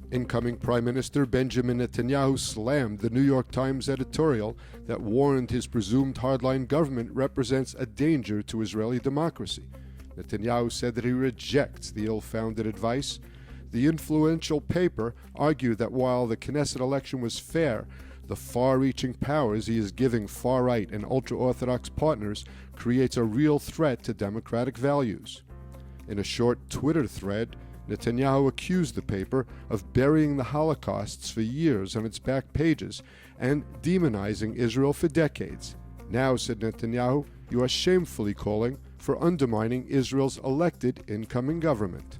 Incoming Prime Minister Benjamin Netanyahu slammed the New York Times editorial that warned his presumed hardline government represents a danger to Israeli democracy. Netanyahu said that he rejects the ill-founded advice. The influential paper argued that while the Knesset election was fair, the far-reaching powers he is giving far-right and ultra-Orthodox partners creates a real threat to democratic values. In a short Twitter thread, Netanyahu accused the paper of burying the Holocausts for years on its back pages and demonizing Israel for decades. Now, said Netanyahu, you are shamefully calling for undermining Israel's elected incoming government.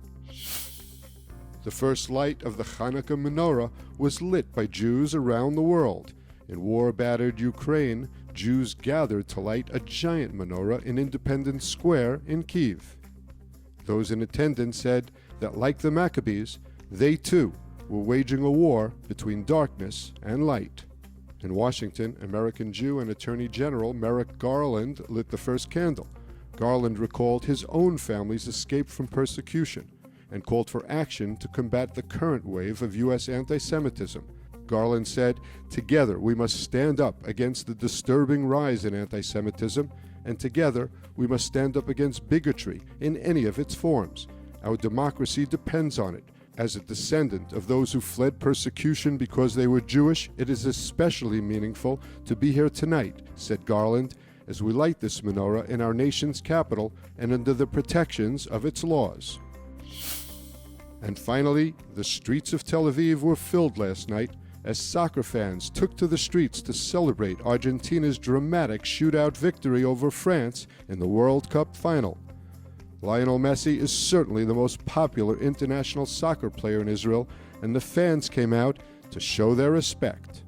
The first light of the Hanukkah menorah was lit by Jews around the world. In war-battered Ukraine, Jews gathered to light a giant menorah in Independence Square in Kyiv. Those in attendance said that, like the Maccabees, they too were waging a war between darkness and light. In Washington, American Jew and Attorney General Merrick Garland lit the first candle. Garland recalled his own family's escape from persecution and called for action to combat the current wave of U.S. anti-Semitism. Garland said, "Together we must stand up against the disturbing rise in anti-Semitism, and together we must stand up against bigotry in any of its forms. Our democracy depends on it. As a descendant of those who fled persecution because they were Jewish, it is especially meaningful to be here tonight," said Garland, "as we light this menorah in our nation's capital and under the protections of its laws." And finally, the streets of Tel Aviv were filled last night as soccer fans took to the streets to celebrate Argentina's dramatic shootout victory over France in the World Cup final. Lionel Messi is certainly the most popular international soccer player in Israel, and the fans came out to show their respect.